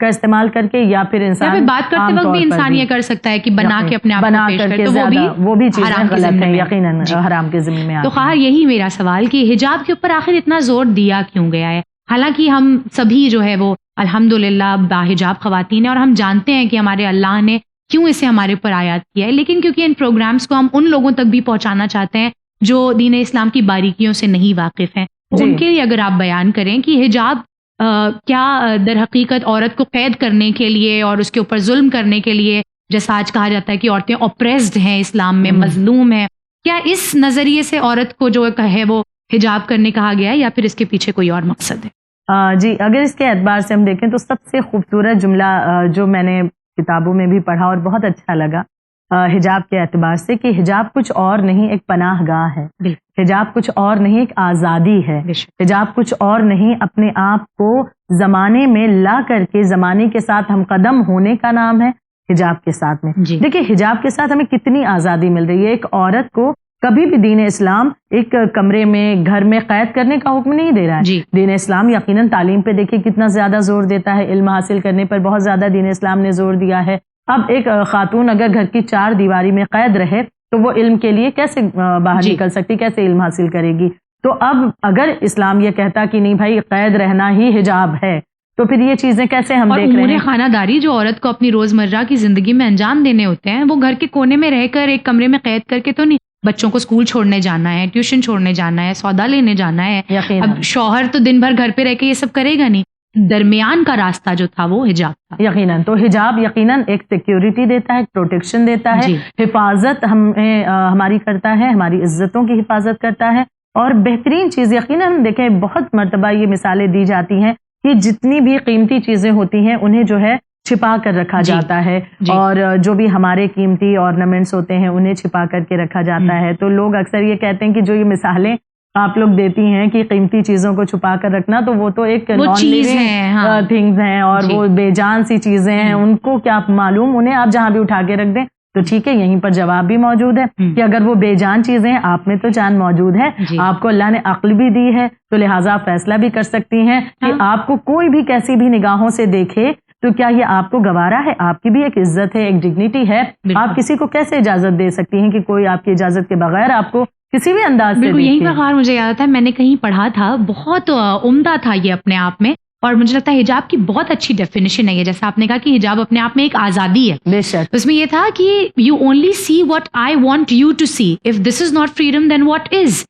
کا استعمال کر کے یا پھر انسان بات کرتے وقت بھی انسان یہ کر سکتا ہے کہ بنا کے اپنے آپ کو پیش کرے، تو وہ بھی چیزیں غلط ہیں، یقیناً حرام کے ذمہ میں. تو خیر یہی میرا سوال کہ حجاب کے اوپر آخر اتنا زور دیا کیوں گیا ہے؟ حالانکہ ہم سبھی جو ہے وہ الحمدللہ باحجاب خواتین ہیں، اور ہم جانتے ہیں کہ ہمارے اللہ نے کیوں اسے ہمارے اوپر آیات کیا ہے، لیکن کیونکہ ان پروگرامز کو ہم ان لوگوں تک بھی پہنچانا چاہتے ہیں جو دین اسلام کی باریکیوں سے نہیں واقف ہیں، ان کے لیے اگر آپ بیان کریں کہ حجاب کیا در حقیقت عورت کو قید کرنے کے لیے اور اس کے اوپر ظلم کرنے کے لیے، جیسا آج کہا جاتا ہے کہ عورتیں اوپریسڈ ہیں، اسلام میں مظلوم ہیں، کیا اس نظریے سے عورت کو جو ہے وہ حجاب کرنے کہا گیا ہے، یا پھر اس کے پیچھے کوئی اور مقصد ہے؟ جی، اگر اس کے اعتبار سے ہم دیکھیں تو سب سے خوبصورت جملہ جو میں نے کتابوں میں بھی پڑھا اور بہت اچھا لگا حجاب کے اعتبار سے، کہ حجاب کچھ اور نہیں ایک پناہ گاہ ہے، حجاب کچھ اور نہیں ایک آزادی ہے، حجاب کچھ اور نہیں اپنے آپ کو زمانے میں لا کر کے زمانے کے ساتھ ہم قدم ہونے کا نام ہے حجاب کے ساتھ میں. دیکھیں حجاب کے ساتھ ہمیں کتنی آزادی مل رہی ہے. ایک عورت کو کبھی بھی دین اسلام ایک کمرے میں گھر میں قید کرنے کا حکم نہیں دے رہا ہے. دین اسلام یقیناً تعلیم پہ دیکھیں کتنا زیادہ زور دیتا ہے، علم حاصل کرنے پر بہت زیادہ دین اسلام نے زور دیا ہے. اب ایک خاتون اگر گھر کی چار دیواری میں قید رہے تو وہ علم کے لیے کیسے باہر نکل سکتی، کیسے علم حاصل کرے گی؟ تو اب اگر اسلام یہ کہتا کہ نہیں بھائی قید رہنا ہی حجاب ہے، تو پھر یہ چیزیں کیسے ہم دیکھ رہے ہیں؟ امور خانہ داری جو عورت کو اپنی روزمرہ کی زندگی میں انجام دینے ہوتے ہیں، وہ گھر کے کونے میں رہ کر ایک کمرے میں قید کر کے تو نہیں. بچوں کو اسکول چھوڑنے جانا ہے، ٹیوشن چھوڑنے جانا ہے، سودا لینے جانا ہے. اب شوہر تو دن بھر گھر پہ رہ کے یہ سب کرے گا نہیں. درمیان کا راستہ جو تھا وہ حجاب تھا. یقیناً تو حجاب یقیناً ایک سیکیورٹی دیتا ہے، پروٹیکشن دیتا ہے، حفاظت ہمیں ہماری کرتا ہے، ہماری عزتوں کی حفاظت کرتا ہے. اور بہترین چیز یقیناً ہم دیکھیں بہت مرتبہ یہ مثالیں دی جاتی ہیں کہ جتنی بھی قیمتی چیزیں ہوتی ہیں انہیں جو ہے چھپا کر رکھا جاتا ہے، اور جو بھی ہمارے قیمتی آرنامنٹس ہوتے ہیں انہیں چھپا کر کے رکھا جاتا ہے. تو لوگ اکثر یہ کہتے ہیں کہ جو یہ مثالیں آپ لوگ دیتی ہیں کہ قیمتی چیزوں کو چھپا کر رکھنا، تو وہ تو ایک نان لیونگ تھنگز ہیں اور وہ بے جان سی چیزیں ہیں، ان کو کیا معلوم، انہیں آپ جہاں بھی اٹھا کے رکھ دیں. تو ٹھیک ہے، یہیں پر جواب بھی موجود ہے کہ اگر وہ بے جان چیزیں ہیں، آپ میں تو جان موجود ہے، آپ کو اللہ نے عقل بھی دی ہے، تو لہٰذا آپ فیصلہ بھی کر سکتی ہیں کہ آپ کو کوئی بھی کیسی بھی نگاہوں سے دیکھے تو کیا یہ آپ کو گوارا ہے؟ آپ کی بھی ایک عزت ہے، ایک ڈگنیٹی ہے. آپ کسی کو کیسے اجازت دے سکتی ہیں کہ کوئی آپ کی اجازت کے بغیر آپ کو کسی بھی انداز سے؟ یہی وقار مجھے یاد آتا ہے، میں نے کہیں پڑھا تھا، بہت عمدہ تھا یہ اپنے آپ میں، اور مجھے لگتا ہے حجاب کی بہت اچھی ڈیفینیشن ہے یہ، جیسا آپ نے کہا کہ حجاب اپنے آپ میں ایک آزادی ہے. بے شک. اس میں یہ تھا کہ you only see what I want you to see, if this is not freedom then what is.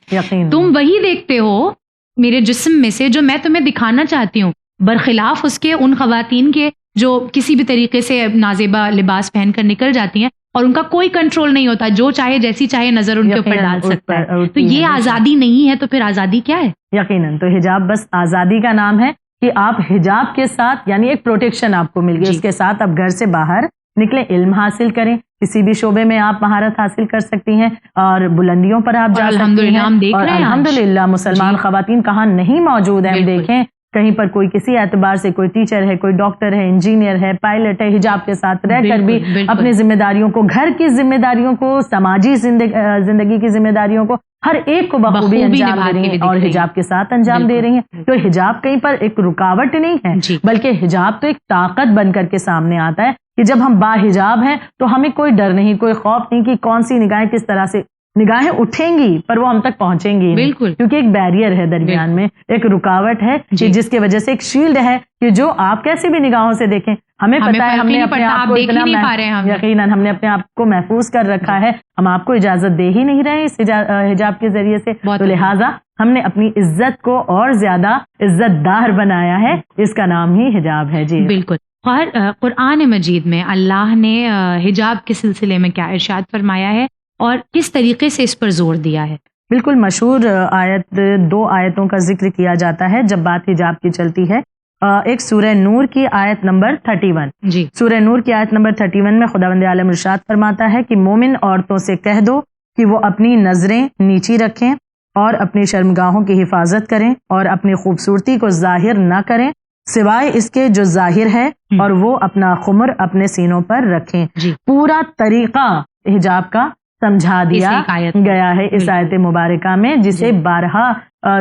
تم وہی دیکھتے ہو میرے جسم میں سے جو میں تمہیں دکھانا چاہتی ہوں، برخلاف اس کے ان خواتین کے جو کسی بھی طریقے سے نازیبا لباس پہن کر نکل جاتی ہیں اور ان کا کوئی کنٹرول نہیں ہوتا، جو چاہے جیسی چاہے نظر ان کے اوپر ڈال سکتا ہے. تو یہ آزادی نہیں ہے، تو پھر آزادی کیا ہے؟ یقیناً تو حجاب بس آزادی کا نام ہے کہ آپ حجاب کے ساتھ یعنی ایک پروٹیکشن آپ کو مل گئی، اس کے ساتھ آپ گھر سے باہر نکلیں، علم حاصل کریں، کسی بھی شعبے میں آپ مہارت حاصل کر سکتی ہیں اور بلندیوں پر آپ جا سکتی ہیں. اور الحمدللہ مسلمان خواتین کہاں نہیں موجود ہیں. ہم دیکھیں کہیں پر کوئی کسی اعتبار سے کوئی ٹیچر ہے، کوئی ڈاکٹر ہے، انجینئر ہے، پائلٹ ہے، حجاب کے ساتھ رہ کر بھی اپنی ذمہ داریوں کو، گھر کی ذمہ داریوں کو، سماجی زندگی کی ذمہ داریوں کو ہر ایک کو بخوبی انجام دے رہی ہیں اور حجاب کے ساتھ انجام دے رہی ہیں. تو حجاب کہیں پر ایک رکاوٹ نہیں ہے، بلکہ حجاب تو ایک طاقت بن کر کے سامنے آتا ہے کہ جب ہم با حجاب ہیں تو ہمیں کوئی ڈر نہیں، کوئی خوف نہیں کہ کون سی نگاہیں کس طرح سے نگاہیں اٹھیں گی پر وہ ہم تک پہنچیں گی. بالکل، کیونکہ ایک بیریئر ہے درمیان میں، ایک رکاوٹ ہے جس کی وجہ سے ایک شیلڈ ہے کہ جو آپ کیسی بھی نگاہوں سے دیکھیں ہمیں پتہ ہے ہم نے اپنے آپ کو یقیناً ہم نے اپنے آپ کو محفوظ کر رکھا ہے، ہم آپ کو اجازت دے ہی نہیں رہے اس حجاب کے ذریعے سے. تو لہٰذا ہم نے اپنی عزت کو اور زیادہ عزت دار بنایا ہے، اس کا نام ہی حجاب ہے. جی بالکل. اور قرآن مجید میں اللہ نے حجاب کے سلسلے میں کیا ارشاد فرمایا ہے اور کس طریقے سے اس پر زور دیا ہے؟ بالکل مشہور آیت، 2 آیتوں کا ذکر کیا جاتا ہے جب بات حجاب کی چلتی ہے. ایک سورہ نور کی آیت نمبر 31. سورہ نور کی آیت نمبر 31 میں خداوند عالم ارشاد فرماتا ہے کہ مومن عورتوں سے کہہ دو کہ وہ اپنی نظریں نیچی رکھیں اور اپنی شرمگاہوں کی حفاظت کریں اور اپنی خوبصورتی کو ظاہر نہ کریں سوائے اس کے جو ظاہر ہے، اور وہ اپنا خمر اپنے سینوں پر رکھیں. پورا طریقہ حجاب کا سمجھا دیا اس ایک آیت گیا ہے اس آیت مبارکہ میں، جسے بارہا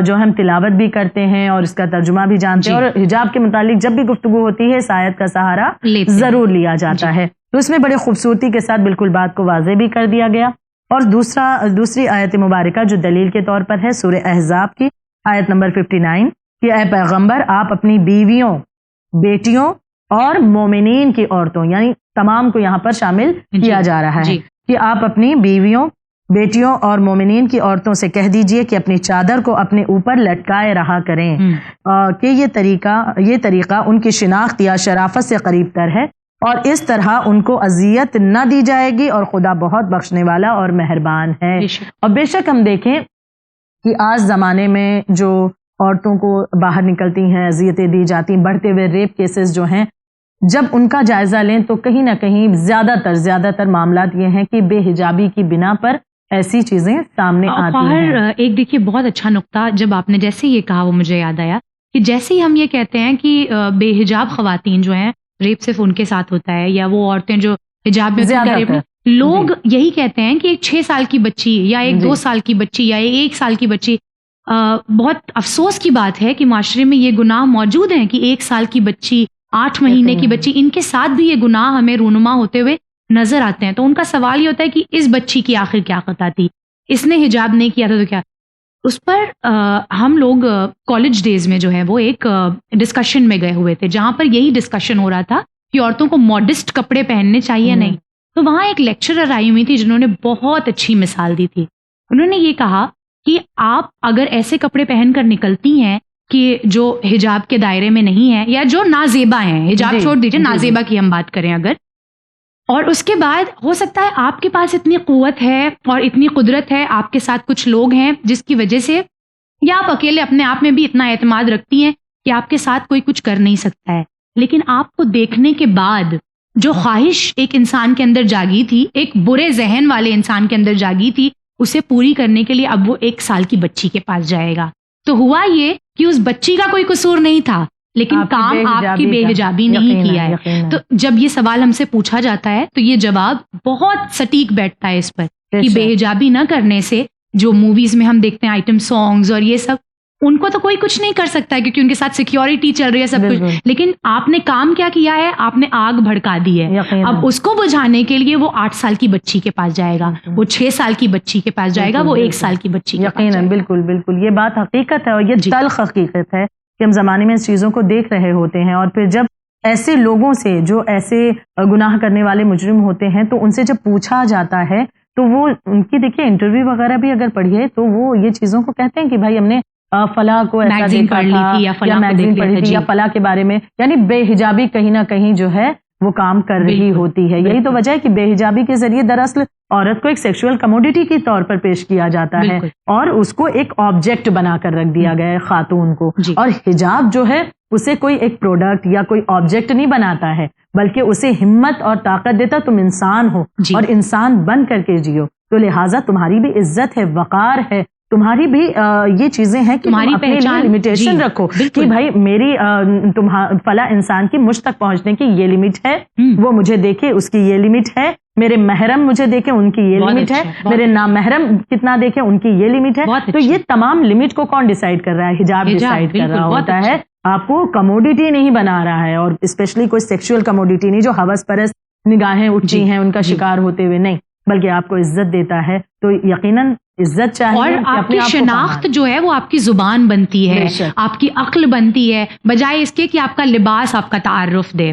جو ہم تلاوت بھی کرتے ہیں اور اس کا ترجمہ بھی جانتے ہیں، اور حجاب کے متعلق جب بھی گفتگو ہوتی ہے اس آیت کا سہارا ضرور لیا جاتا ہے. تو اس میں بڑے خوبصورتی کے ساتھ بالکل بات کو واضح بھی کر دیا گیا. اور دوسری آیت مبارکہ جو دلیل کے طور پر ہے سورہ احزاب کی آیت نمبر 59 کہ اے پیغمبر آپ اپنی بیویوں، بیٹیوں اور مومنین کی عورتوں، یعنی تمام کو یہاں پر شامل کیا جا رہا ہے، کہ آپ اپنی بیویوں، بیٹیوں اور مومنین کی عورتوں سے کہہ دیجئے کہ اپنی چادر کو اپنے اوپر لٹکائے رہا کریں، کہ یہ طریقہ ان کی شناخت یا شرافت سے قریب تر ہے، اور اس طرح ان کو اذیت نہ دی جائے گی، اور خدا بہت بخشنے والا اور مہربان ہے. اور بے شک ہم دیکھیں کہ آج زمانے میں جو عورتوں کو باہر نکلتی ہیں اذیتیں دی جاتی ہیں، بڑھتے ہوئے ریپ کیسز جو ہیں، جب ان کا جائزہ لیں تو کہیں نہ کہیں زیادہ تر معاملات یہ ہیں کہ بے حجابی کی بنا پر ایسی چیزیں سامنے آتی ہیں. ایک دیکھیے بہت اچھا نقطہ جب آپ نے جیسے یہ کہا وہ مجھے یاد آیا کہ جیسے ہی ہم یہ کہتے ہیں کہ بے حجاب خواتین جو ہیں ریپ صرف ان کے ساتھ ہوتا ہے، یا وہ عورتیں جو حجاب میں لوگ یہی کہتے ہیں کہ ایک 6 سال کی بچی یا ایک 2 سال کی بچی یا 1 سال کی بچی، بہت افسوس کی بات ہے کہ معاشرے میں یہ گناہ موجود ہیں کہ 1 سال کی بچی، 8 مہینے کی بچی، ان کے ساتھ بھی یہ گناہ ہمیں رونما ہوتے ہوئے نظر آتے ہیں. تو ان کا سوال یہ ہوتا ہے کہ اس بچی کی آخر کیا خطا تھی، اس نے حجاب نہیں کیا تھا تو کیا. اس پر ہم لوگ کالج ڈیز میں جو ہے وہ ایک ڈسکشن میں گئے ہوئے تھے جہاں پر یہی ڈسکشن ہو رہا تھا کہ عورتوں کو ماڈسٹ کپڑے پہننے چاہیے نہیں. تو وہاں ایک لیکچرر آئی ہوئی تھی جنہوں نے بہت اچھی مثال دی تھی. انہوں نے یہ کہا کہ آپ اگر ایسے کپڑے پہن کر نکلتی ہیں کہ جو حجاب کے دائرے میں نہیں ہے یا جو نازیبا ہیں، حجاب چھوڑ دیجیے نازیبا کی ہم بات کریں اگر، اور اس کے بعد ہو سکتا ہے آپ کے پاس اتنی قوت ہے اور اتنی قدرت ہے، آپ کے ساتھ کچھ لوگ ہیں جس کی وجہ سے، یا آپ اکیلے اپنے آپ میں بھی اتنا اعتماد رکھتی ہیں کہ آپ کے ساتھ کوئی کچھ کر نہیں سکتا ہے، لیکن آپ کو دیکھنے کے بعد جو خواہش ایک انسان کے اندر جاگی تھی، ایک برے ذہن والے انسان کے اندر جاگی تھی، اسے پوری کرنے کے لیے اب وہ 1 سال کی بچی کے پاس جائے گا. تو ہوا یہ کہ اس بچی کا کوئی قصور نہیں تھا، لیکن کام آپ کی بے حجابی نہیں کیا ہے. تو جب یہ سوال ہم سے پوچھا جاتا ہے تو یہ جواب بہت سٹیک بیٹھتا ہے اس پر کہ بے حجابی نہ کرنے سے، جو موویز میں ہم دیکھتے ہیں آئٹم سانگز اور یہ سب، ان کو تو کوئی کچھ نہیں کر سکتا ہے کیونکہ ان کے ساتھ سیکیورٹی چل رہی ہے سب کچھ، لیکن آپ نے کام کیا کیا ہے، آپ نے آگ بھڑکا دی ہے. اب اس کو بجھانے کے لیے وہ 8 سال کی بچی کے پاس جائے گا، وہ 6 سال کی بچی کے پاس جائے گا، وہ 1 سال کی بچی کے پاس جائے گا. بالکل یہ بات حقیقت ہے، اور یہ تلخ حقیقت ہے کہ ہم زمانے میں اس چیزوں کو دیکھ رہے ہوتے ہیں، اور پھر جب ایسے لوگوں سے جو ایسے گناہ کرنے والے مجرم ہوتے ہیں تو ان سے جب پوچھا جاتا ہے تو وہ ان کی دیکھیے انٹرویو وغیرہ بھی اگر پڑھیے تو وہ یہ چیزوں کو کہتے ہیں کہ بھائی ہم نے فلاں کو ایسا دیکھا تھا یا میگزین پڑھی تھی یا فلاں کے بارے میں، یعنی بے حجابی کہیں نہ کہیں جو ہے وہ کام کر رہی ہوتی ہے. یہی تو وجہ ہے کہ بے حجابی کے ذریعے دراصل عورت کو ایک سیکشول کموڈیٹی کے طور پر پیش کیا جاتا ہے اور اس کو ایک آبجیکٹ بنا کر رکھ دیا گیا ہے خاتون کو. اور حجاب جو ہے اسے کوئی ایک پروڈکٹ یا کوئی آبجیکٹ نہیں بناتا ہے، بلکہ اسے ہمت اور طاقت دیتا تم انسان ہو اور انسان بن کر کے جیو. تو لہٰذا تمہاری بھی عزت ہے، وقار ہے، تمہاری بھی یہ چیزیں ہیں کہ تمہاری اپنے لیے لمیٹیشن رکھو کہ بھائی میری فلاں انسان کی مجھ تک پہنچنے کی یہ لمٹ ہے، وہ مجھے دیکھے اس کی یہ لمٹ ہے، میرے محرم مجھے دیکھیں ان کی یہ لمٹ ہے، میرے نامحرم کتنا دیکھیں ان کی یہ لمٹ ہے. تو یہ تمام لمٹ کو کون ڈیسائیڈ کر رہا ہے؟ حجاب ڈیسائیڈ کر رہا ہوتا ہے. آپ کو کموڈیٹی نہیں بنا رہا ہے، اور اسپیشلی کوئی سیکشول کموڈیٹی نہیں جو ہوس پرست نگاہیں اٹھتی ہیں ان کا شکار ہوتے ہوئے، نہیں، بلکہ آپ کو عزت دیتا ہے. تو یقیناً عزت چاہیے، اور آپ کی شناخت جو ہے وہ آپ کی زبان بنتی ہے، آپ کی عقل بنتی ہے، بجائے اس کے کہ آپ کا لباس آپ کا تعارف دے.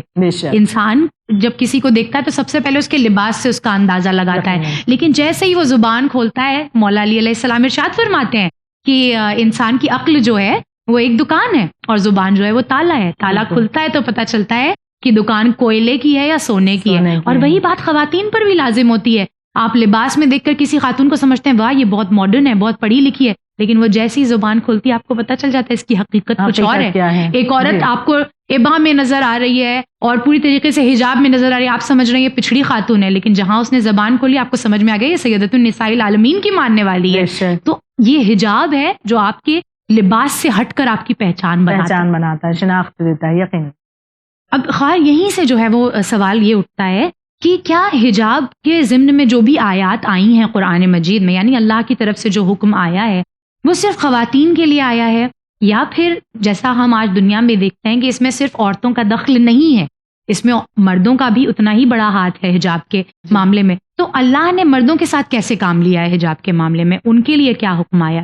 انسان جب کسی کو دیکھتا ہے تو سب سے پہلے اس کے لباس سے اس کا اندازہ لگاتا ہے، لیکن جیسے ہی وہ زبان کھولتا ہے، مولا علی علیہ السلام ارشاد فرماتے ہیں کہ انسان کی عقل جو ہے وہ ایک دکان ہے اور زبان جو ہے وہ تالا ہے. تالا کھلتا ہے تو پتہ چلتا ہے کہ دکان کوئلے کی ہے یا سونے کی ہے. اور وہی بات خواتین پر بھی لازم ہوتی ہے. آپ لباس میں دیکھ کر کسی خاتون کو سمجھتے ہیں واہ یہ بہت ماڈرن ہے، بہت پڑھی لکھی ہے، لیکن وہ جیسی زبان کھولتی ہے آپ کو پتہ چل جاتا ہے اس کی حقیقت کچھ اور ہے. ایک عورت آپ کو ابا میں نظر آ رہی ہے اور پوری طریقے سے حجاب میں نظر آ رہی ہے، آپ سمجھ رہے ہیں یہ پچھڑی خاتون ہے، لیکن جہاں اس نے زبان کھولی آپ کو سمجھ میں آ گیا یہ سیدۃ النساء العالمین کی ماننے والی ہے. تو یہ حجاب ہے جو آپ کے لباس سے ہٹ کر آپ کی پہچان بناتا ہے، شناخت دیتا ہے. یقین اب خیر یہیں سے جو ہے وہ سوال یہ اٹھتا ہے کہ کیا حجاب کے ضمن میں جو بھی آیات آئی ہیں قرآن مجید میں، یعنی اللہ کی طرف سے جو حکم آیا ہے وہ صرف خواتین کے لیے آیا ہے، یا پھر جیسا ہم آج دنیا میں دیکھتے ہیں کہ اس میں صرف عورتوں کا دخل نہیں ہے، اس میں مردوں کا بھی اتنا ہی بڑا ہاتھ ہے حجاب کے معاملے میں؟ تو اللہ نے مردوں کے ساتھ کیسے کام لیا ہے حجاب کے معاملے میں، ان کے لیے کیا حکم آیا؟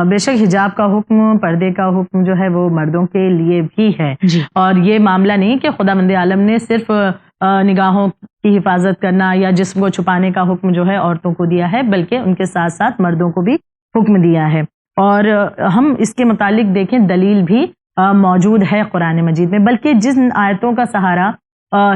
بے شک حجاب کا حکم، پردے کا حکم جو ہے وہ مردوں کے لیے بھی ہے، جی اور یہ معاملہ نہیں کہ خداوند عالم نے صرف نگاہوں کی حفاظت کرنا یا جسم کو چھپانے کا حکم جو ہے عورتوں کو دیا ہے، بلکہ ان کے ساتھ ساتھ مردوں کو بھی حکم دیا ہے۔ اور ہم اس کے متعلق دیکھیں دلیل بھی موجود ہے قرآن مجید میں، بلکہ جن آیتوں کا سہارا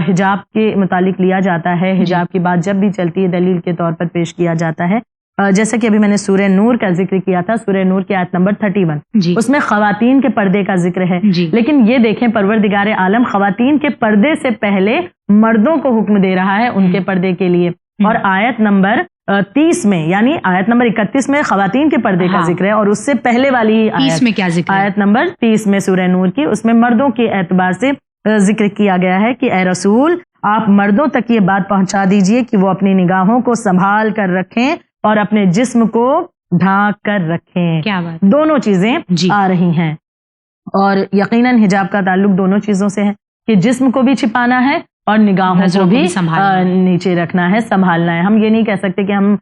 حجاب کے متعلق لیا جاتا ہے، حجاب کی بات جب بھی چلتی ہے دلیل کے طور پر پیش کیا جاتا ہے۔ جیسا کہ ابھی میں نے سورہ نور کا ذکر کیا تھا، سورہ نور کی آیت نمبر 31، جی اس میں خواتین کے پردے کا ذکر ہے، جی لیکن یہ دیکھیں پروردگار عالم خواتین کے پردے سے پہلے مردوں کو حکم دے رہا ہے ان کے پردے کے لیے، اور آیت نمبر 30 میں، یعنی آیت نمبر 31 میں خواتین کے پردے کا ذکر ہے، اور اس سے پہلے والی ہی 30 میں کیا ذکر ہے؟ آیت نمبر 30 میں سورہ نور کی، اس میں مردوں کے اعتبار سے ذکر کیا گیا ہے کہ اے رسول آپ مردوں تک یہ بات پہنچا دیجئے کہ وہ اپنی نگاہوں کو سنبھال کر رکھیں اور اپنے جسم کو ڈھانک کر رکھیں۔ کیا بات؟ دونوں چیزیں جی آ رہی ہیں، اور یقیناً حجاب کا تعلق دونوں چیزوں سے ہے کہ جسم کو بھی چھپانا ہے اور نگاہوں نظروں کو کو بھی بھی سنبھالنا ہے۔ نیچے رکھنا ہے، سنبھالنا ہے۔ ہم یہ نہیں کہہ سکتے کہ ہم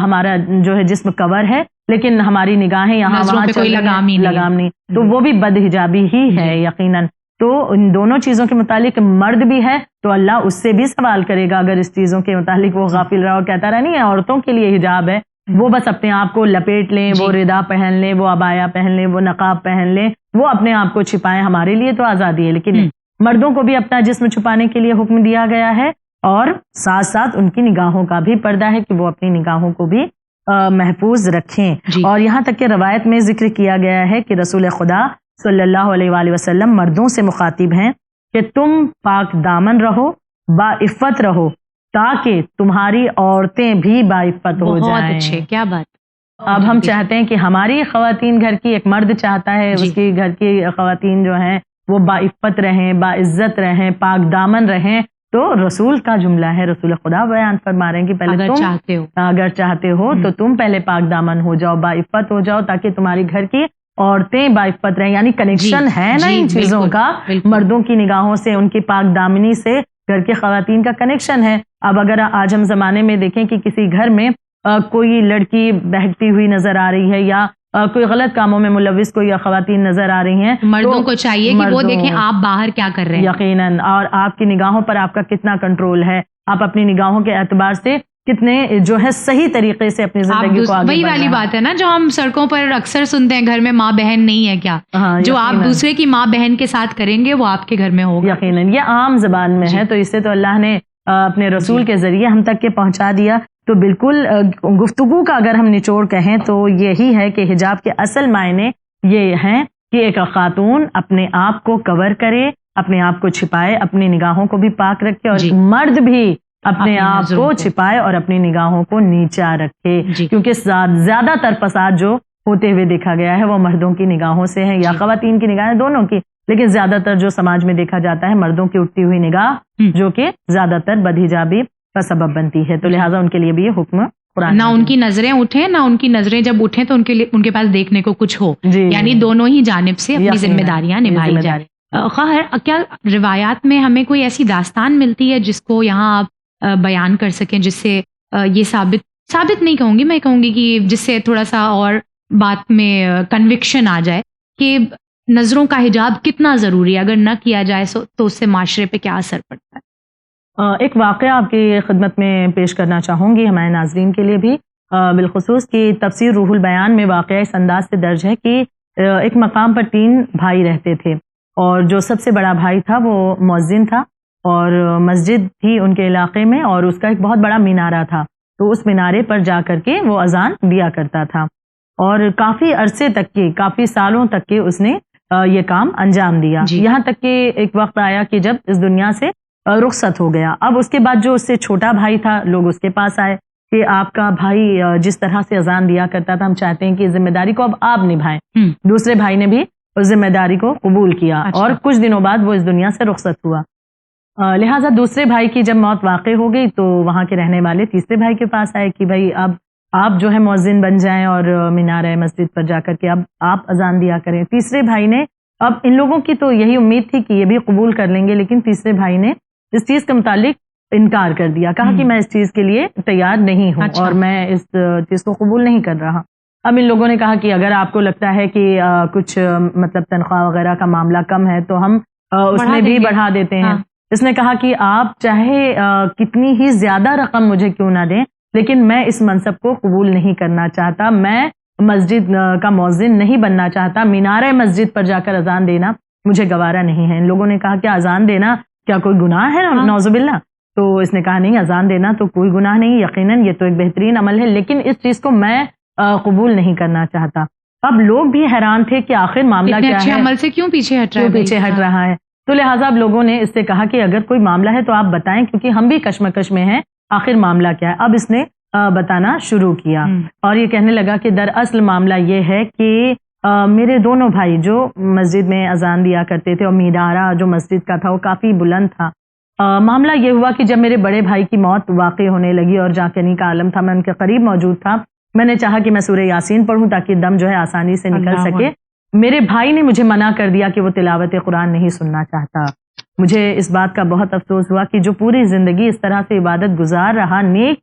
ہمارا جو ہے جسم کور ہے لیکن ہماری نگاہیں یہاں نظروں وہاں پہ کوئی چل رہی ہیں، لگام ہی نہیں ہے۔ لگام نہیں، تو وہ بھی بد حجابی ہی ہے یقیناً۔ تو ان دونوں چیزوں کے متعلق مرد بھی ہے تو اللہ اس سے بھی سوال کرے گا اگر اس چیزوں کے متعلق وہ غافل رہا اور کہتا رہا نہیں ہے عورتوں کے لیے حجاب ہے، وہ بس اپنے آپ کو لپیٹ لیں، وہ ردا پہن لیں، وہ عبایا پہن لیں، وہ نقاب پہن لیں، وہ اپنے آپ کو چھپائیں، ہمارے لیے تو آزادی ہے، لیکن مردوں کو بھی اپنا جسم چھپانے کے لیے حکم دیا گیا ہے، اور ساتھ ساتھ ان کی نگاہوں کا بھی پردہ ہے کہ وہ اپنی نگاہوں کو بھی محفوظ رکھیں۔ اور یہاں تک کہ روایت میں ذکر کیا گیا ہے کہ رسول خدا صلی اللہ علیہ وآلہ وسلم مردوں سے مخاطب ہیں کہ تم پاک دامن رہو، باعفت رہو، تاکہ تمہاری عورتیں بھی باعفت ہو جائیں۔ بہت اچھے، کیا بات۔ اب ہم چاہتے ہیں کہ ہماری خواتین گھر کی، ایک مرد چاہتا ہے اس کی گھر کی خواتین جو ہیں وہ باعفت رہیں، باعزت رہیں، پاک دامن رہیں، تو رسول کا جملہ ہے، رسول خدا بیان فرما رہے ہیں کہ پہلے اگر چاہتے ہو تو تم پہلے پاک دامن ہو جاؤ، باعفت ہو جاؤ، تاکہ تمہاری گھر کی عورتیں باعفت رہیں۔ یعنی کنیکشن ہے نا ان چیزوں کا، مردوں کی نگاہوں سے، ان کی پاک دامنی سے گھر کی خواتین کا کنیکشن ہے۔ اب اگر آج ہم زمانے میں دیکھیں کہ کسی گھر میں کوئی لڑکی بہکتی ہوئی نظر آ رہی ہے یا کوئی غلط کاموں میں ملوث کوئی خواتین نظر آ رہی ہیں، مردوں کو چاہیے کہ وہ دیکھیں آپ باہر کیا کر رہے ہیں، یقیناً، اور آپ کی نگاہوں پر آپ کا کتنا کنٹرول ہے، آپ اپنی نگاہوں کے اعتبار سے کتنے جو ہے صحیح طریقے سے اپنی زندگی کو آگے وہی والی بات ہے نا جو ہم سڑکوں پر اکثر سنتے ہیں، گھر میں ماں بہن نہیں ہے کیا، جو آپ دوسرے کی ماں بہن کے ساتھ کریں گے وہ آپ کے گھر میں ہوگا۔ یقیناً یہ عام زبان میں ہے، تو اس سے تو اللہ نے اپنے رسول کے ذریعے ہم تک کے پہنچا دیا۔ تو بالکل گفتگو کا اگر ہم نچوڑ کہیں تو یہی ہے کہ حجاب کے اصل معنی یہ ہیں کہ ایک خاتون اپنے آپ کو کور کرے، اپنے آپ کو چھپائے، اپنی نگاہوں کو بھی پاک رکھے، اور مرد بھی اپنے آپ کو چھپائے اور اپنی نگاہوں کو نیچا رکھے، کیونکہ زیادہ تر فساد جو ہوتے ہوئے دیکھا گیا ہے وہ مردوں کی نگاہوں سے ہے یا خواتین کی نگاہیں، دونوں کی، لیکن زیادہ تر جو سماج میں دیکھا جاتا ہے مردوں کی اٹھتی ہوئی نگاہ جو کہ زیادہ تر بدحجابی کا سبب بنتی ہے، تو لہٰذا ان کے لیے بھی یہ حکم قرآن، نہ ان کی نظریں اٹھیں نہ ان کی نظریں جب اٹھیں تو ان کے پاس دیکھنے کو کچھ ہو، یعنی دونوں ہی جانب سے اپنی ذمہ داریاں نبھائی جائیں۔ خواہر، کیا روایات میں ہمیں کوئی ایسی داستان ملتی ہے جس کو یہاں آپ بیان کر سکیں، جس سے یہ ثابت نہیں کہوں گی، میں کہوں گی کہ جس سے تھوڑا سا اور بات میں کنوکشن آ جائے کہ نظروں کا حجاب کتنا ضروری ہے، اگر نہ کیا جائے تو اس سے معاشرے پہ کیا اثر پڑتا ہے؟ ایک واقعہ آپ کی خدمت میں پیش کرنا چاہوں گی ہمارے ناظرین کے لیے بھی، بالخصوص کی تفسیر روح البیان میں واقعہ اس انداز سے درج ہے کہ ایک مقام پر 3 بھائی رہتے تھے، اور جو سب سے بڑا بھائی تھا وہ مؤذن تھا، اور مسجد تھی ان کے علاقے میں، اور اس کا ایک بہت بڑا مینارہ تھا، تو اس مینارے پر جا کر کے وہ اذان دیا کرتا تھا، اور کافی عرصے تک کے، کافی سالوں تک کے اس نے یہ کام انجام دیا، یہاں تک کہ ایک وقت آیا کہ جب اس دنیا سے رخصت ہو گیا۔ اب اس کے بعد جو اس سے چھوٹا بھائی تھا، لوگ اس کے پاس آئے کہ آپ کا بھائی جس طرح سے اذان دیا کرتا تھا، ہم چاہتے ہیں کہ اس ذمہ داری کو اب آپ نبھائیں۔ دوسرے بھائی نے بھی اس ذمہ داری کو قبول کیا، اور کچھ دنوں بعد وہ اس دنیا سے رخصت ہوا۔ لہٰذا دوسرے بھائی کی جب موت واقع ہو گئی تو وہاں کے رہنے والے تیسرے بھائی کے پاس آئے کہ بھائی اب آپ جو ہے مؤذن بن جائیں اور مینار مسجد پر جا کر کے اب آپ اذان دیا کریں. تیسرے بھائی نے، اب ان لوگوں کی تو یہی امید تھی کہ یہ بھی قبول کر لیں گے، لیکن تیسرے بھائی نے اس چیز کے متعلق انکار کر دیا، کہا کہ میں اس چیز کے لیے تیار نہیں ہوں اور میں اس چیز کو قبول نہیں کر رہا. اب ان لوگوں نے کہا کہ اگر آپ کو لگتا ہے کہ کچھ مطلب تنخواہ وغیرہ کا معاملہ کم ہے تو ہم اس میں بھی بڑھا دیتے ہیں. اس نے کہا کہ آپ چاہے کتنی ہی زیادہ رقم مجھے کیوں نہ دیں، لیکن میں اس منصب کو قبول نہیں کرنا چاہتا، میں مسجد کا مؤذن نہیں بننا چاہتا، مینار مسجد پر جا کر اذان دینا مجھے گوارا نہیں ہے. ان لوگوں نے کہا کہ اذان دینا کیا کوئی گناہ ہے؟ نعوذ باللہ. تو اس نے کہا نہیں، اذان دینا تو کوئی گناہ نہیں، یقیناً یہ تو ایک بہترین عمل ہے، لیکن اس چیز کو میں قبول نہیں کرنا چاہتا. اب لوگ بھی حیران تھے کہ آخر معاملہ کیا ہے، عمل سے کیوں پیچھے ہٹ رہا ہے. تو لہٰذا اب لوگوں نے اس سے کہا کہ اگر کوئی معاملہ ہے تو آپ بتائیں، کیونکہ ہم بھی کشمکش میں ہیں، آخر معاملہ کیا ہے. اب اس نے بتانا شروع کیا اور یہ کہنے لگا کہ دراصل معاملہ یہ ہے کہ میرے دونوں بھائی جو مسجد میں اذان دیا کرتے تھے اور مینارہ جو مسجد کا تھا وہ کافی بلند تھا. معاملہ یہ ہوا کہ جب میرے بڑے بھائی کی موت واقع ہونے لگی اور جاں کا عالم تھا، میں ان کے قریب موجود تھا، میں نے چاہا کہ میں سورہ یاسین پڑھوں تاکہ دم جو ہے آسانی سے نکل سکے. میرے بھائی نے مجھے منع کر دیا کہ وہ تلاوت قرآن نہیں سننا چاہتا. مجھے اس بات کا بہت افسوس ہوا کہ جو پوری زندگی اس طرح سے عبادت گزار رہا، نیک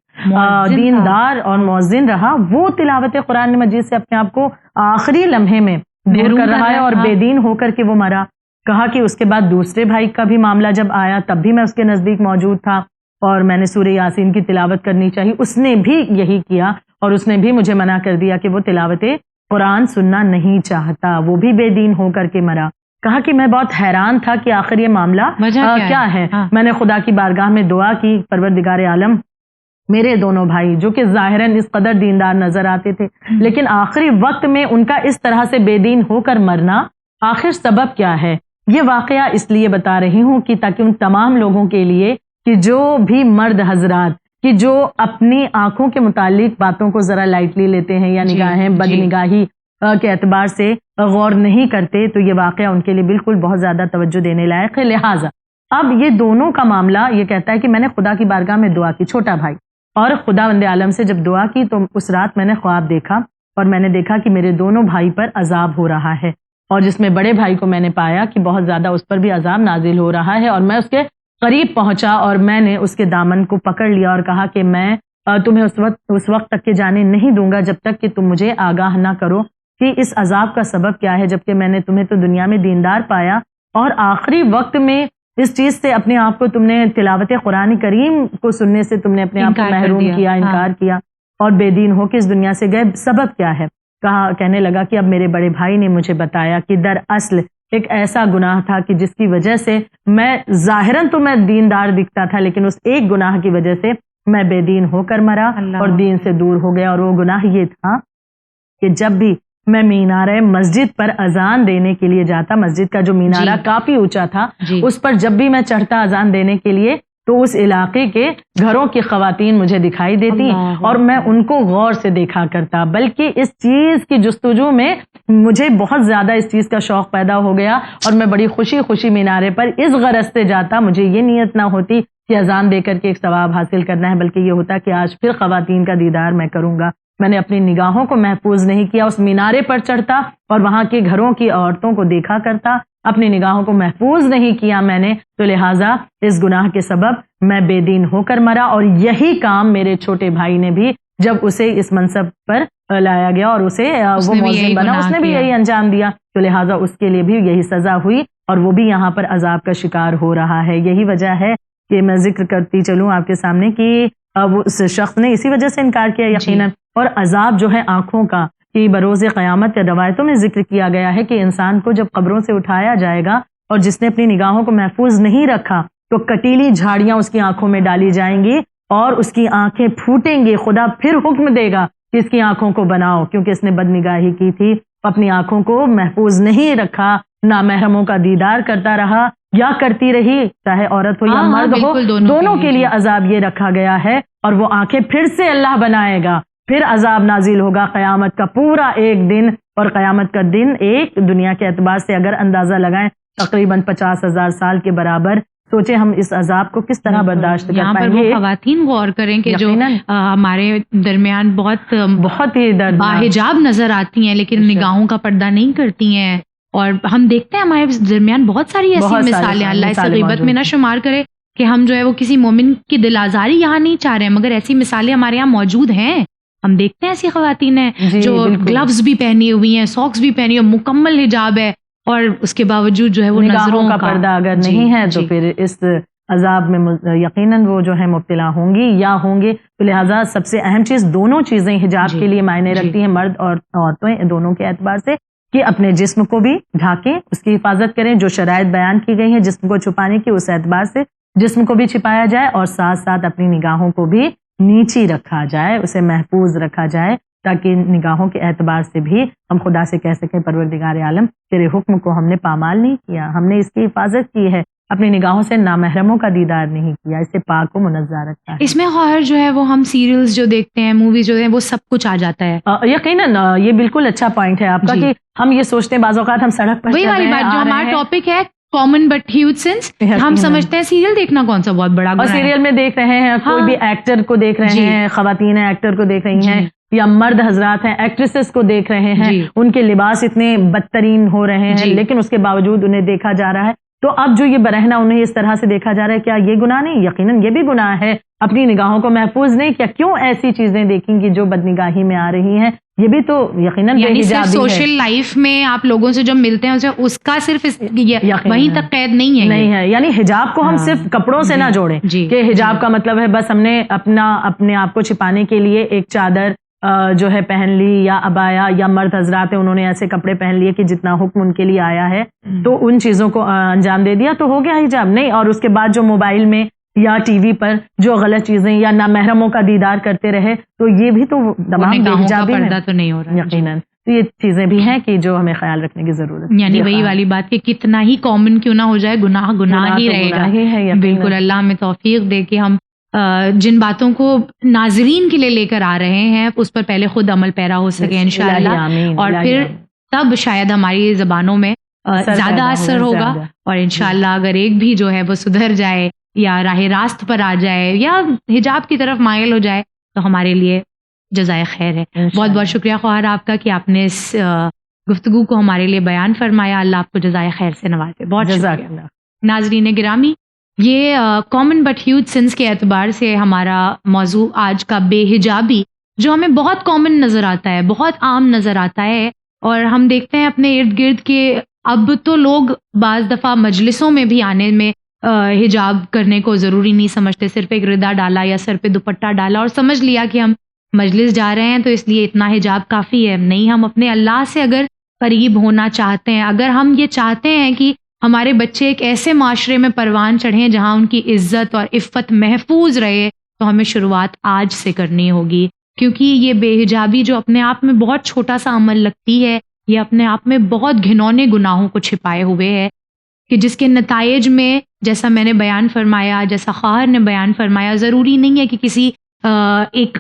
دیندار اور مؤذن رہا، وہ تلاوت قرآن مجید سے اپنے آپ کو آخری لمحے میں دور کر رہا ہے اور بے دین ہو کر کے وہ مرا. کہا کہ اس کے بعد دوسرے بھائی کا بھی معاملہ جب آیا تب بھی میں اس کے نزدیک موجود تھا اور میں نے سورہ یاسین کی تلاوت کرنی چاہیے، اس نے بھی یہی کیا اور اس نے بھی مجھے منع کر دیا کہ وہ تلاوت قرآن سننا نہیں چاہتا، وہ بھی بے دین ہو کر کے مرا. کہا کہ میں بہت حیران تھا کہ آخر یہ معاملہ کیا ہے. میں نے خدا کی بارگاہ میں دعا کی، پروردگار عالم میرے دونوں بھائی جو کہ ظاہراً اس قدر دیندار نظر آتے تھے لیکن آخری وقت میں ان کا اس طرح سے بے دین ہو کر مرنا آخر سبب کیا ہے. یہ واقعہ اس لیے بتا رہی ہوں کہ تاکہ ان تمام لوگوں کے لیے کہ جو بھی مرد حضرات کہ جو اپنی آنکھوں کے متعلق باتوں کو ذرا لائٹلی لیتے ہیں یا نگاہیں بد نگاہی کے اعتبار سے غور نہیں کرتے، تو یہ واقعہ ان کے لیے بالکل بہت زیادہ توجہ دینے لائق ہے. لہٰذا اب یہ دونوں کا معاملہ یہ کہتا ہے کہ میں نے خدا کی بارگاہ میں دعا کی، چھوٹا بھائی، اور خداوند عالم سے جب دعا کی تو اس رات میں نے خواب دیکھا اور میں نے دیکھا کہ میرے دونوں بھائی پر عذاب ہو رہا ہے، اور جس میں بڑے بھائی کو میں نے پایا کہ بہت زیادہ اس پر بھی عذاب نازل ہو رہا ہے، اور میں اس کے قریب پہنچا اور میں نے اس کے دامن کو پکڑ لیا اور کہا کہ میں تمہیں اس وقت تک کے جانے نہیں دوں گا جب تک کہ تم مجھے آگاہ نہ کرو کہ اس عذاب کا سبب کیا ہے، جبکہ میں نے تمہیں تو دنیا میں دیندار پایا اور آخری وقت میں اس چیز سے اپنے آپ کو تم نے تلاوت قرآن کریم کو سننے سے تم نے اپنے آپ کو محروم کیا، انکار کیا اور بے دین ہو کے اس دنیا سے گئے. سبب کیا ہے؟ کہنے لگا کہ اب میرے بڑے بھائی نے مجھے بتایا کہ دراصل ایک ایسا گناہ تھا کہ جس کی وجہ سے میں ظاہراً تو میں دیندار دکھتا تھا لیکن اس ایک گناہ کی وجہ سے میں بے دین ہو کر مرا اور دین سے دور ہو گیا. اور وہ گناہ یہ تھا کہ جب بھی میں مینار مسجد پر اذان دینے کے لیے جاتا، مسجد کا جو مینارہ کافی اونچا تھا اس پر جب بھی میں چڑھتا اذان دینے کے لیے تو اس علاقے کے گھروں کی خواتین مجھے دکھائی دیتی اور میں ان کو غور سے دیکھا کرتا، بلکہ اس چیز کی جستجو میں مجھے بہت زیادہ اس چیز کا شوق پیدا ہو گیا اور میں بڑی خوشی خوشی مینارے پر اس غرض سے جاتا، مجھے یہ نیت نہ ہوتی کہ اذان دے کر کے ایک ثواب حاصل کرنا ہے، بلکہ یہ ہوتا کہ آج پھر خواتین کا دیدار میں کروں گا. میں نے اپنی نگاہوں کو محفوظ نہیں کیا، اس مینارے پر چڑھتا اور وہاں کے گھروں کی عورتوں کو دیکھا کرتا، اپنی نگاہوں کو محفوظ نہیں کیا میں نے، تو لہٰذا اس گناہ کے سبب میں بے دین ہو کر مرا. اور یہی کام میرے چھوٹے بھائی نے بھی جب اسے اس منصب پر لایا گیا اور اسے وہ مؤذن بنا، اس نے بھی یہی انجام دیا، تو لہٰذا اس کے لیے بھی یہی سزا ہوئی اور وہ بھی یہاں پر عذاب کا شکار ہو رہا ہے. یہی وجہ ہے کہ میں ذکر کرتی چلوں آپ کے سامنے کہ وہ اس شخص نے اسی وجہ سے انکار کیا یقیناً. اور عذاب جو ہے آنکھوں کا کہ بروز قیامت کے روایتوں میں ذکر کیا گیا ہے کہ انسان کو جب قبروں سے اٹھایا جائے گا اور جس نے اپنی نگاہوں کو محفوظ نہیں رکھا تو کٹیلی جھاڑیاں اس کی آنکھوں میں ڈالی جائیں گی اور اس کی آنکھیں پھوٹیں گی. خدا پھر حکم دے گا کہ اس کی آنکھوں کو بناؤ، کیونکہ اس نے بد نگاہی کی تھی، اپنی آنکھوں کو محفوظ نہیں رکھا، نامحرموں کا دیدار کرتا رہا یا کرتی رہی، چاہے عورت ہو یا مرد ہو، دونوں کے لیے عذاب یہ رکھا گیا ہے. اور وہ آنکھیں پھر سے اللہ بنائے گا، پھر عذاب نازل ہوگا قیامت کا پورا ایک دن. اور قیامت کا دن ایک دنیا کے اعتبار سے اگر اندازہ لگائیں تقریباً 50,000 سال کے برابر سوچے ہم اس عذاب کو کس طرح برداشت کر یہاں پر پائیں وہ گے. خواتین غور کریں کہ جو یقیناً ہمارے درمیان بہت ہی دردناک باحجاب نظر آتی ہیں لیکن نگاہوں کا پردہ نہیں کرتی ہیں. اور ہم دیکھتے ہیں ہمارے درمیان بہت ساری ایسی مثالیں, اللہ اس غیبت میں نہ شمار کرے کہ ہم جو ہے وہ کسی مومن کی دل آزاری یہاں نہیں چاہ رہے ہیں, مگر ایسی مثالیں ہمارے یہاں موجود ہیں. ہم دیکھتے ہیں ایسی خواتین ہیں جو گلوز بھی پہنی ہوئی ہیں, ساکس بھی پہنی ہوئی, مکمل حجاب ہے, اور اس کے باوجود جو ہے وہ نگاہوں کا پردہ اگر نہیں ہے تو پھر اس عذاب میں یقیناً وہ جو ہے مبتلا ہوں گی یا ہوں گے. تو لہٰذا سب سے اہم چیز دونوں چیزیں حجاب کے لیے معنی رکھتی ہیں, مرد اور عورتیں دونوں کے اعتبار سے, کہ اپنے جسم کو بھی ڈھانکیں, اس کی حفاظت کریں. جو شرائط بیان کی گئی ہیں جسم کو چھپانے کی, اس اعتبار سے جسم کو بھی چھپایا جائے اور ساتھ ساتھ اپنی نگاہوں کو بھی نیچی رکھا جائے, اسے محفوظ رکھا جائے, تاکہ نگاہوں کے اعتبار سے بھی ہم خدا سے کہہ سکیں پروردگار عالم تیرے حکم کو ہم نے پامال نہیں کیا, ہم نے اس کی حفاظت کی ہے, اپنی نگاہوں سے نامحرموں کا دیدار نہیں کیا, اسے پاک و منزہ رکھا ہے. اس میں خواہر جو ہے وہ ہم سیریلز جو دیکھتے ہیں, موویز جو ہیں, وہ سب کچھ آ جاتا ہے. یقیناً یہ بالکل اچھا پوائنٹ ہے آپ کا کہ ہم یہ سوچتے ہیں بعض اوقات ہم سڑک پر وہی والی بات جو ہمارا ٹاپک ہے کامن بٹ ہیوج سنس, ہم سمجھتے ہیں سیریل دیکھنا کون سا بہت بڑا اور سیریل میں دیکھ رہے ہیں کوئی بھی ایکٹر کو دیکھ رہے ہیں, خواتین ایکٹر کو دیکھ رہی ہیں یا مرد حضرات ہیں ایکٹریسز کو دیکھ رہے ہیں, ان کے لباس اتنے بدترین ہو رہے ہیں لیکن اس کے باوجود انہیں دیکھا جا رہا ہے. تو اب جو یہ برہنہ انہیں اس طرح سے دیکھا جا رہا ہے, کیا یہ گناہ نہیں؟ یقیناً یہ بھی گناہ ہے. اپنی نگاہوں کو محفوظ نہیں کیا, کیوں ایسی چیزیں دیکھیں گی جو بدنگاہی میں آ رہی ہیں؟ یہ بھی تو یقیناً یعنی صرف سوشل لائف میں آپ لوگوں سے جب ملتے ہیں اس کا صرف وہیں تک قید نہیں ہے. یعنی حجاب کو ہم صرف کپڑوں سے نہ جوڑیں کہ حجاب کا مطلب ہے بس ہم نے اپنے آپ کو چھپانے کے لیے ایک چادر جو ہے پہن لی یا عبایا, یا مرد حضرات ہیں انہوں نے ایسے کپڑے پہن لیے کہ جتنا حکم ان کے لیے آیا ہے تو ان چیزوں کو انجام دے دیا تو ہو گیا حجاب. نہیں, اور اس کے بعد جو موبائل میں یا ٹی وی پر جو غلط چیزیں یا نامحرموں کا دیدار کرتے رہے تو یہ بھی تو تمام بے حجابی پردہ تو نہیں ہو رہا. یقیناً یہ چیزیں بھی ہیں کہ جو ہمیں خیال رکھنے کی ضرورت ہے. یعنی وہی والی بات کہ کتنا ہی کامن کیوں نہ ہو جائے, گناہ ہی رہے گا. بالکل, اللہ ہمیں توفیق دے کہ ہم جن باتوں کو ناظرین کے لیے لے کر آ رہے ہیں اس پر پہلے خود عمل پیرا ہو سکے انشاءاللہ, اور پھر تب شاید ہماری زبانوں میں زیادہ اثر ہوگا, اور انشاءاللہ اگر ایک بھی جو ہے وہ سدھر جائے یا راہ راست پر آ جائے یا حجاب کی طرف مائل ہو جائے تو ہمارے لیے جزائے خیر ہے. بہت بہت شکریہ خواہر آپ کا کہ آپ نے اس گفتگو کو ہمارے لیے بیان فرمایا. اللہ آپ کو جزائے خیر سے نوازے. بہت شکریہ. ناظرین گرامی, یہ کامن بٹ ہیوج سنس کے اعتبار سے ہمارا موضوع آج کا بے حجابی, جو ہمیں بہت کامن نظر آتا ہے, بہت عام نظر آتا ہے, اور ہم دیکھتے ہیں اپنے ارد گرد کے اب تو لوگ بعض دفعہ مجلسوں میں بھی آنے میں حجاب کرنے کو ضروری نہیں سمجھتے, صرف ایک ردا ڈالا یا سر پہ دوپٹہ ڈالا اور سمجھ لیا کہ ہم مجلس جا رہے ہیں تو اس لیے اتنا حجاب کافی ہے. نہیں, ہم اپنے اللہ سے اگر قریب ہونا چاہتے ہیں, اگر ہم یہ چاہتے ہیں کہ ہمارے بچے ایک ایسے معاشرے میں پروان چڑھیں جہاں ان کی عزت اور عفت محفوظ رہے, تو ہمیں شروعات آج سے کرنی ہوگی. کیونکہ یہ بے حجابی جو اپنے آپ میں بہت چھوٹا سا عمل لگتی ہے, یہ اپنے آپ میں بہت گھنونے گناہوں کو چھپائے ہوئے ہے, کہ جس کے نتائج میں جیسا میں نے بیان فرمایا, جیسا خواہر نے بیان فرمایا, ضروری نہیں ہے کہ کسی ایک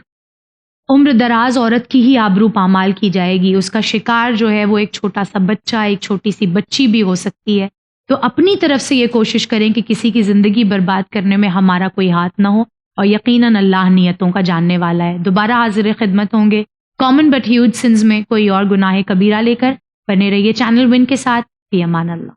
عمر دراز عورت کی ہی آبرو پامال کی جائے گی. اس کا شکار جو ہے وہ ایک چھوٹا سا بچہ, ایک چھوٹی سی بچی بھی ہو سکتی ہے. تو اپنی طرف سے یہ کوشش کریں کہ کسی کی زندگی برباد کرنے میں ہمارا کوئی ہاتھ نہ ہو, اور یقیناً اللہ نیتوں کا جاننے والا ہے. دوبارہ حاضر خدمت ہوں گے کامن بٹ ہیوج سنز میں کوئی اور گناہ کبیرہ لے کر. بنے رہیے چینل ون کے ساتھ. فی امان اللہ.